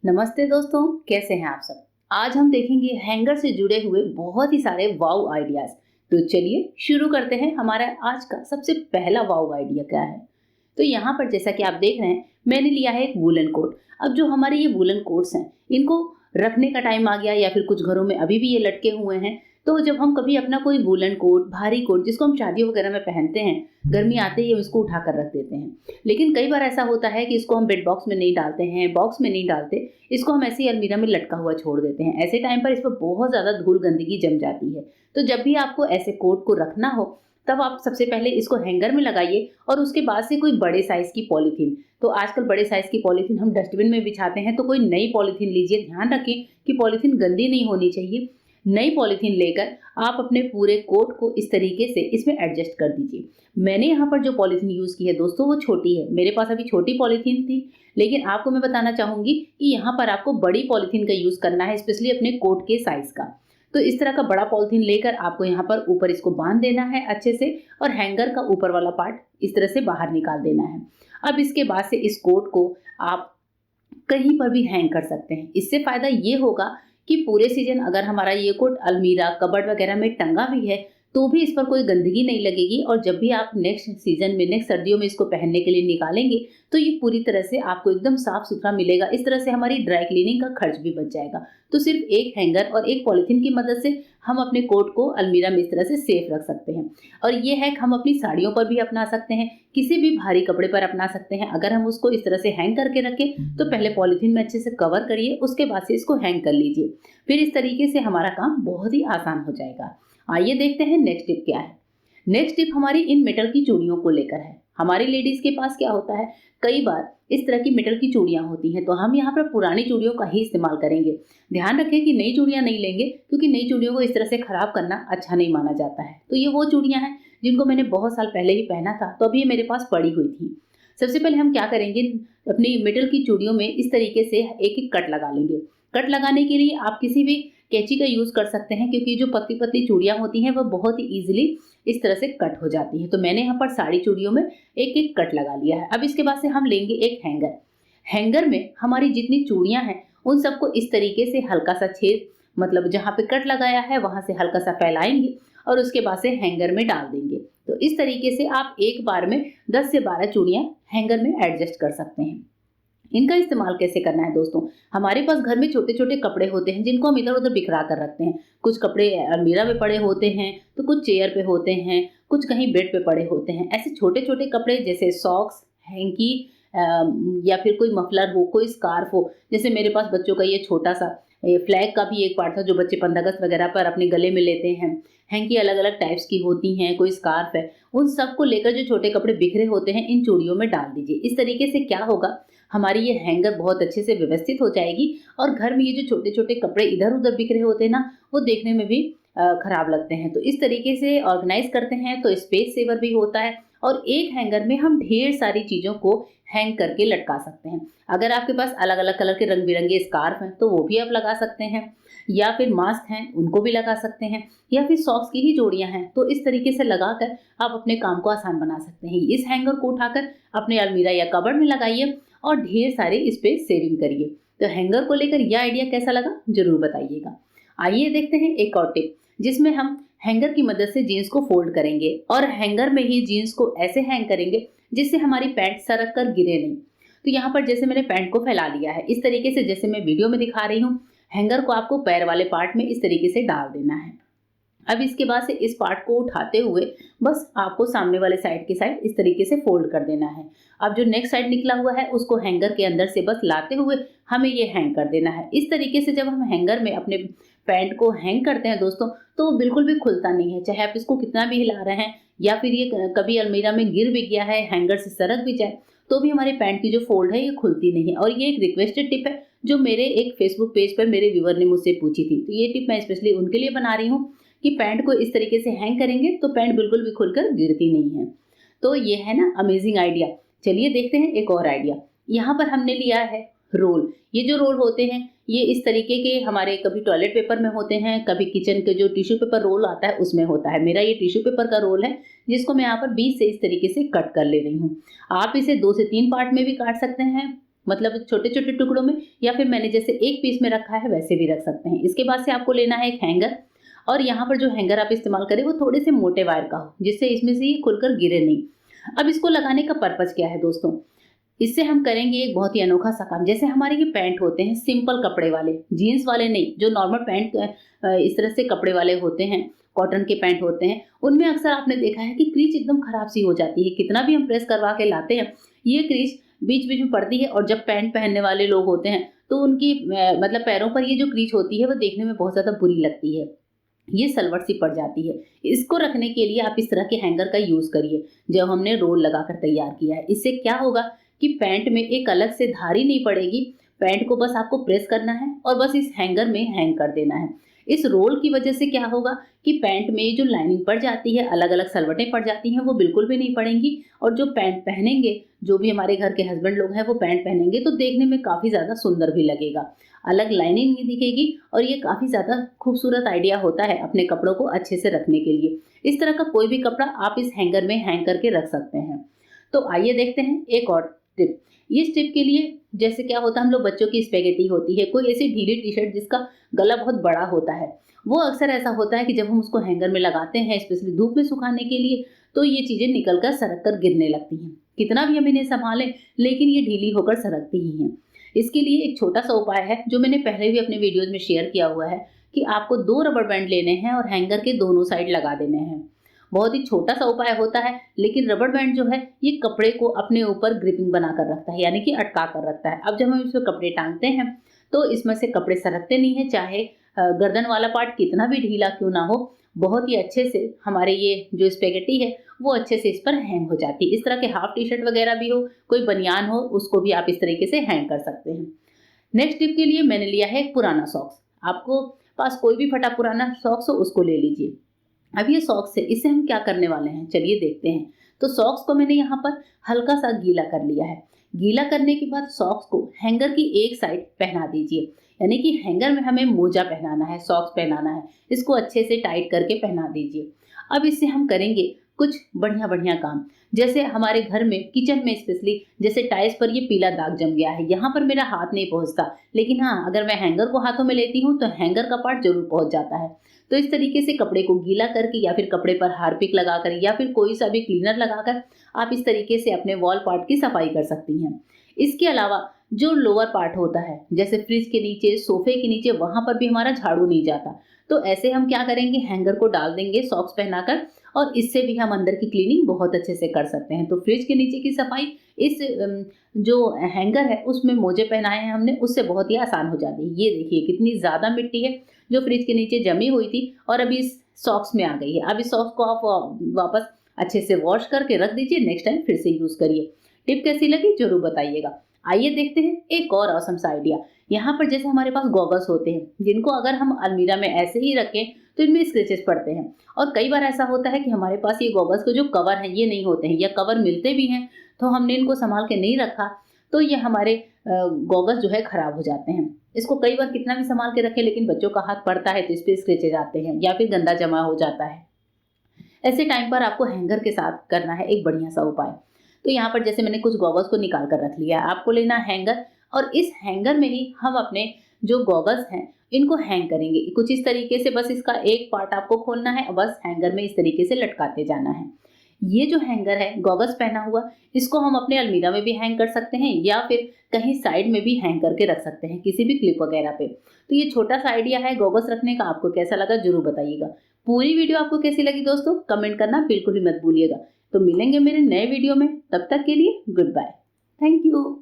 नमस्ते दोस्तों, कैसे हैं आप सब। आज हम देखेंगे हैंगर से जुड़े हुए बहुत ही सारे वाव आइडियाज। तो चलिए शुरू करते हैं। हमारा आज का सबसे पहला वाव आइडिया क्या है। तो यहाँ पर जैसा कि आप देख रहे हैं, मैंने लिया है एक वूलन कोट। अब जो हमारे ये वूलन कोट्स हैं, इनको रखने का टाइम आ गया या फिर कुछ घरों में अभी भी ये लटके हुए हैं। तो जब हम कभी अपना कोई वूलन कोट, भारी कोट जिसको हम शादियों वगैरह में पहनते हैं, गर्मी आते ही हम इसको उठाकर रख देते हैं। लेकिन कई बार ऐसा होता है कि इसको हम बेड बॉक्स में नहीं डालते हैं, बॉक्स में नहीं डालते, इसको हम ऐसे ही अलमीरा में लटका हुआ छोड़ देते हैं। ऐसे टाइम पर इस पर बहुत ज़्यादा धूल गंदगी जम जाती है। तो जब भी आपको ऐसे कोट को रखना हो, तब आप सबसे पहले इसको हैंगर में लगाइए और उसके बाद से कोई बड़े साइज़ की पॉलीथीन, तो आजकल बड़े साइज़ की पॉलीथीन हम डस्टबिन में बिछाते हैं, तो कोई नई पॉलीथीन लीजिए। ध्यान रखें कि पॉलीथीन गंदी नहीं होनी चाहिए। नई पॉलीथीन लेकर आप अपने पूरे कोट को इस तरीके से इसमें एडजस्ट कर दीजिए। मैंने यहाँ पर जो पॉलीथीन यूज़ की है दोस्तों, वो छोटी है। मेरे पास अभी छोटी पॉलीथीन थी, लेकिन आपको मैं बताना चाहूँगी कि यहाँ पर आपको बड़ी पॉलीथीन का यूज़ करना है, स्पेशली अपने कोट के साइज़ का। तो इस तरह का बड़ा पॉलीथीन लेकर आपको यहाँ पर ऊपर इसको बांध देना है अच्छे से, और हैंगर का ऊपर वाला पार्ट इस तरह से बाहर निकाल देना है। अब इसके बाद से इस कोट को आप कहीं पर भी हैंग कर सकते हैं। इससे फ़ायदा ये होगा कि पूरे सीज़न अगर हमारा ये कोट अलमीरा, कबर्ड वगैरह में टंगा भी है, तो भी इस पर कोई गंदगी नहीं लगेगी। और जब भी आप नेक्स्ट सीज़न में, नेक्स्ट सर्दियों में इसको पहनने के लिए निकालेंगे, तो ये पूरी तरह से आपको एकदम साफ-सुथरा मिलेगा। इस तरह से हमारी ड्राई क्लीनिंग का खर्च भी बच जाएगा। तो सिर्फ एक हैंगर और एक पॉलीथीन की मदद से हम अपने कोट को अलमीरा में इस तरह से सेफ रख सकते हैं। और ये हैक हम अपनी साड़ियों पर भी अपना सकते हैं, किसी भी भारी कपड़े पर अपना सकते हैं। अगर हम उसको इस तरह से हैंग करके रखें, तो पहले पॉलीथीन में अच्छे से कवर करिए, उसके बाद से इसको हैंग कर लीजिए। फिर इस तरीके से हमारा काम बहुत ही आसान हो जाएगा। आइए देखते हैं नेक्स्ट टिप क्या है। नेक्स्ट टिप हमारी इन मेटल की चूड़ियों को लेकर है। हमारी लेडीज के पास क्या होता है, कई बार इस तरह की मेटल की चूड़ियां होती हैं, तो हम यहाँ पर पुरानी चूड़ियों का ही इस्तेमाल करेंगे। ध्यान रखें कि नई चूड़ियां नहीं लेंगे, क्योंकि नई चूड़ियों को इस तरह से खराब करना अच्छा नहीं माना जाता है। तो ये वो चूड़ियां हैं जिनको मैंने बहुत साल पहले ही पहना था, तो अभी ये मेरे पास पड़ी हुई थी। सबसे पहले हम क्या करेंगे, अपनी मेटल की चूड़ियों में इस तरीके से एक एक कट लगा लेंगे। कट लगाने के लिए आप किसी भी कैंची का यूज़ कर सकते हैं, क्योंकि जो पतली पतली चूड़ियाँ होती हैं, वो बहुत ही ईजिली इस तरह से कट हो जाती हैं। तो मैंने यहाँ पर सारी चूड़ियों में एक एक कट लगा लिया है। अब इसके बाद से हम लेंगे एक हैंगर। हैंगर में हमारी जितनी चूड़ियाँ हैं, उन सबको इस तरीके से हल्का सा छेद, मतलब जहाँ पे कट लगाया है वहाँ से हल्का सा फैलाएंगे और उसके बाद से हैंगर में डाल देंगे। तो इस तरीके से आप एक बार में 10 से 12 चूड़ियाँ हैंगर में एडजस्ट कर सकते हैं। इनका इस्तेमाल कैसे करना है दोस्तों, हमारे पास घर में छोटे छोटे कपड़े होते हैं जिनको हम इधर उधर बिखरा कर रखते हैं। कुछ कपड़े अलमीरा में पड़े होते हैं, तो कुछ चेयर पे होते हैं, कुछ कहीं बेड पे पड़े होते हैं। ऐसे छोटे छोटे कपड़े जैसे सॉक्स, हैंकी, या फिर कोई मफलर हो, कोई स्कार्फ हो। जैसे मेरे पास बच्चों का ये छोटा सा फ्लैग का भी एक पार्ट था, जो बच्चे 15 अगस्त वगैरह पर अपने गले में लेते हैं। हैंकी अलग अलग टाइप्स की होती हैं, कोई स्कार्फ है। उन सबको लेकर जो छोटे कपड़े बिखरे होते हैं, इन चूड़ियों में डाल दीजिए। इस तरीके से क्या होगा, हमारी ये हैंगर बहुत अच्छे से व्यवस्थित हो जाएगी, और घर में ये जो छोटे छोटे कपड़े इधर उधर बिखरे होते हैं ना, वो देखने में भी खराब लगते हैं। तो इस तरीके से ऑर्गेनाइज करते हैं तो स्पेस सेवर भी होता है, और एक हैंगर में हम ढेर सारी चीज़ों को हैंग करके लटका सकते हैं। अगर आपके पास अलग अलग कलर के रंग बिरंगे स्कार्फ हैं, तो वो भी आप लगा सकते हैं, या फिर मास्क हैं उनको भी लगा सकते हैं, या फिर सॉक्स की ही जोड़ियां हैं, तो इस तरीके से लगाकर आप अपने काम को आसान बना सकते हैं। इस हैंगर को उठाकर अपने अलमीरा या कबर्ड में लगाइए और ढेर सारे स्पेस सेविंग करिए। तो हैंगर को लेकर यह आइडिया कैसा लगा, जरूर बताइएगा। आइए देखते हैं एक और टिप, जिसमें हम हैंगर की मदद से जीन्स को फोल्ड करेंगे, और हैंगर में ही जीन्स को ऐसे हैंग करेंगे जिससे हमारी पैंट सरक कर गिरे नहीं। तो यहाँ पर जैसे मैंने पैंट को फैला लिया है, इस तरीके से जैसे मैं वीडियो में दिखा रही हूँ, हैंगर को आपको पैर वाले पार्ट में इस तरीके से डाल देना है। अब इसके बाद से इस पार्ट को उठाते हुए बस आपको सामने वाले साइड की साइड इस तरीके से फोल्ड कर देना है। अब जो नेक्स्ट साइड निकला हुआ है, उसको हैंगर के अंदर से बस लाते हुए हमें ये हैंग कर देना है। इस तरीके से जब हम हैंगर में अपने पैंट को हैंग करते हैं दोस्तों, तो वो बिल्कुल भी खुलता नहीं है, चाहे आप इसको कितना भी हिला रहे हैं, या फिर ये कभी अलमीरा में गिर भी गया है, हैंगर से सरक भी जाए, तो भी हमारे पैंट की जो फोल्ड है ये खुलती नहीं है। और ये एक रिक्वेस्टेड टिप है, जो मेरे एक फेसबुक पेज पर मेरे व्यूअर ने मुझसे पूछी थी। तो ये टिप मैं स्पेशली उनके लिए बना रही हूँ कि पैंट को इस तरीके से हैंग करेंगे तो पैंट बिल्कुल भी खुलकर गिरती नहीं है। तो ये है ना अमेजिंग आइडिया। चलिए देखते हैं एक और आइडिया। यहाँ पर हमने लिया है रोल। ये जो रोल होते हैं, ये इस तरीके के हमारे कभी टॉयलेट पेपर में होते हैं, कभी किचन के जो टिश्यू पेपर रोल आता है उसमें होता है। मेरा ये टिश्यू पेपर का रोल है, जिसको मैं यहाँ पर बीच से इस तरीके से कट कर ले रही हूँ। आप इसे 2 से 3 पार्ट में भी काट सकते हैं, मतलब छोटे छोटे टुकड़ों में, या फिर मैंने जैसे एक पीस में रखा है वैसे भी रख सकते हैं। इसके बाद से आपको लेना है एक हैंगर, और यहाँ पर जो हैंगर आप इस्तेमाल करें वो थोड़े से मोटे वायर का हो, जिससे इसमें से ये खुलकर गिरे नहीं। अब इसको लगाने का पर्पज क्या है दोस्तों, इससे हम करेंगे एक बहुत ही अनोखा सा काम। जैसे हमारे ये पैंट होते हैं सिंपल कपड़े वाले, जीन्स वाले नहीं, जो नॉर्मल पैंट इस तरह से कपड़े वाले होते हैं, कॉटन के पैंट होते हैं, उनमें अक्सर आपने देखा है कि क्रीच एकदम खराब सी हो जाती है। कितना भी हम प्रेस करवा के लाते हैं, ये क्रीच बीच बीच में पड़ती है, और जब पैंट पहनने वाले लोग होते हैं तो उनकी मतलब पैरों पर ये जो क्रीच होती है वो देखने में बहुत ज्यादा बुरी लगती है, ये सलवट सी पड़ जाती है। इसको रखने के लिए आप इस तरह के हैंगर का यूज करिए जो हमने रोल लगाकर तैयार किया है। इससे क्या होगा कि पैंट में एक अलग से धारी नहीं पड़ेगी, पैंट को बस आपको प्रेस करना है और बस इस हैंगर में हैंग कर देना है। इस रोल की वजह से क्या होगा कि पैंट में जो लाइनिंग पड़ जाती है, अलग अलग सलवटें पड़ जाती हैं, वो बिल्कुल भी नहीं पड़ेंगी, और जो पैंट पहनेंगे, जो भी हमारे घर के हस्बैंड लोग हैं वो पैंट पहनेंगे तो देखने में काफी ज्यादा सुंदर भी लगेगा, अलग लाइनिंग नहीं दिखेगी, और ये काफी ज्यादा खूबसूरत आइडिया होता है अपने कपड़ों को अच्छे से रखने के लिए। इस तरह का कोई भी कपड़ा आप इस हैंगर में हैंग करके रख सकते हैं। तो आइए देखते हैं एक और टिप। इस टिप के लिए जैसे क्या होता है, हम लोग बच्चों की स्पेगेटी होती है, कोई ऐसी ढीली टी शर्ट जिसका गला बहुत बड़ा होता है, वो अक्सर ऐसा होता है कि जब हम उसको हैंगर में लगाते हैं स्पेशली धूप में सुखाने के लिए, तो ये चीजें निकल कर सरक कर गिरने लगती हैं। कितना भी हम इन्हें संभालें लेकिन ये ढीली होकर सरकती ही हैं। इसके लिए एक छोटा सा उपाय है जो मैंने पहले भी अपने वीडियोज में शेयर किया हुआ है, कि आपको 2 रबर बैंड लेने हैं और हैंगर के दोनों साइड लगा देने हैं। बहुत ही छोटा सा उपाय होता है, लेकिन रबर बैंड जो है ये कपड़े को अपने ऊपर ग्रिपिंग बना कर रखता है, यानी कि अटका कर रखता है। अब जब हम इसमें कपड़े टांगते हैं तो इसमें से कपड़े सरकते नहीं है, चाहे गर्दन वाला पार्ट कितना भी ढीला क्यों ना हो, बहुत ही अच्छे से हमारे ये जो स्पेगेटी है वो अच्छे से इस पर हैंग हो जाती है। इस तरह के हाफ टी शर्ट वगैरह भी हो, कोई बनियान हो, उसको भी आप इस तरीके से हैंग कर सकते हैं। नेक्स्ट टिप के लिए मैंने लिया है एक पुराना सॉक्स। आपको पास कोई भी फटा पुराना सॉक्स हो उसको ले लीजिए। अब ये सॉक्स है, इससे हम क्या करने वाले हैं चलिए देखते हैं। तो सॉक्स को मैंने यहाँ पर हल्का सा गीला कर लिया है। गीला करने के बाद सॉक्स को हैंगर की एक साइड पहना दीजिए, यानी कि हैंगर में हमें मोजा पहनाना है, सॉक्स पहनाना है, इसको अच्छे से टाइट करके पहना दीजिए। अब इससे हम करेंगे कुछ बढ़िया बढ़िया काम। जैसे हमारे घर में किचन में स्पेशली जैसे टाइल्स पर ये पीला दाग जम गया है, यहाँ पर मेरा हाथ नहीं पहुंचता, लेकिन हाँ अगर मैं हैंगर को हाथों में लेती हूँ तो हैंगर का पार्ट जरूर पहुंच जाता है। तो इस तरीके से कपड़े को गीला करके या फिर कपड़े पर हार्पिक लगाकर या फिर कोई सा भी क्लीनर लगाकर आप इस तरीके से अपने वॉल पार्ट की सफाई कर सकती हैं। इसके अलावा जो लोअर पार्ट होता है जैसे फ्रिज के नीचे, सोफे के नीचे, वहां पर भी हमारा झाड़ू नहीं जाता, तो ऐसे हम क्या करेंगे, हैंगर को डाल देंगे सॉक्स पहनाकर, और इससे भी हम अंदर की क्लीनिंग बहुत अच्छे से कर सकते हैं। तो फ्रिज के नीचे की सफाई इस जो हैंगर है उसमें मोजे पहनाए हैं हमने, उससे बहुत ही आसान हो जाती है। ये देखिए कितनी ज्यादा मिट्टी है जो फ्रिज के नीचे जमी हुई थी और अभी इस सॉक्स में आ गई है। अब इस सॉक्स को आप वापस अच्छे से वॉश करके रख दीजिए, नेक्स्ट टाइम फिर से यूज करिए। टिप कैसी लगी जरूर बताइएगा। आइए देखते हैं एक और ऑसम सा आइडिया। यहाँ पर जैसे हमारे पास गॉगल्स होते हैं जिनको अगर हम अलमीरा में ऐसे ही रखें तो इनमें स्क्रैचेस पड़ते हैं, और कई बार ऐसा होता है कि हमारे पास ये गॉगल्स के जो कवर हैं ये नहीं होते हैं, या कवर मिलते भी हैं तो हमने इनको संभाल के नहीं रखा, तो ये हमारे गॉगल्स जो है खराब हो जाते हैं। इसको कई बार कितना भी संभाल के रखें लेकिन बच्चों का हाथ पड़ता है तो इस पे स्क्रैचेज आते हैं या फिर गंदा जमा हो जाता है। ऐसे टाइम पर आपको हैंगर के साथ करना है एक बढ़िया सा उपाय। तो यहाँ पर जैसे मैंने कुछ गॉगल्स को निकाल कर रख लिया है, आपको लेना हैंगर, और इस हैंगर में ही हम अपने जो गॉगल्स हैं इनको हैंग करेंगे कुछ इस तरीके से। बस इसका एक पार्ट आपको खोलना है और बस हैंगर में इस तरीके से लटकाते जाना है। ये जो हैंगर है गॉगल्स पहना हुआ, इसको हम अपने अलमीरा में भी हैंग कर सकते हैं या फिर कहीं साइड में भी हैंग करके रख सकते हैं किसी भी क्लिप वगैरह पे। तो ये छोटा सा आइडिया है गॉगल्स रखने का, आपको कैसा लगा जरूर बताइएगा। पूरी वीडियो आपको कैसी लगी दोस्तों कमेंट करना बिल्कुल भी मत भूलिएगा। तो मिलेंगे मेरे नए वीडियो में, तब तक के लिए गुड बाय, थैंक यू।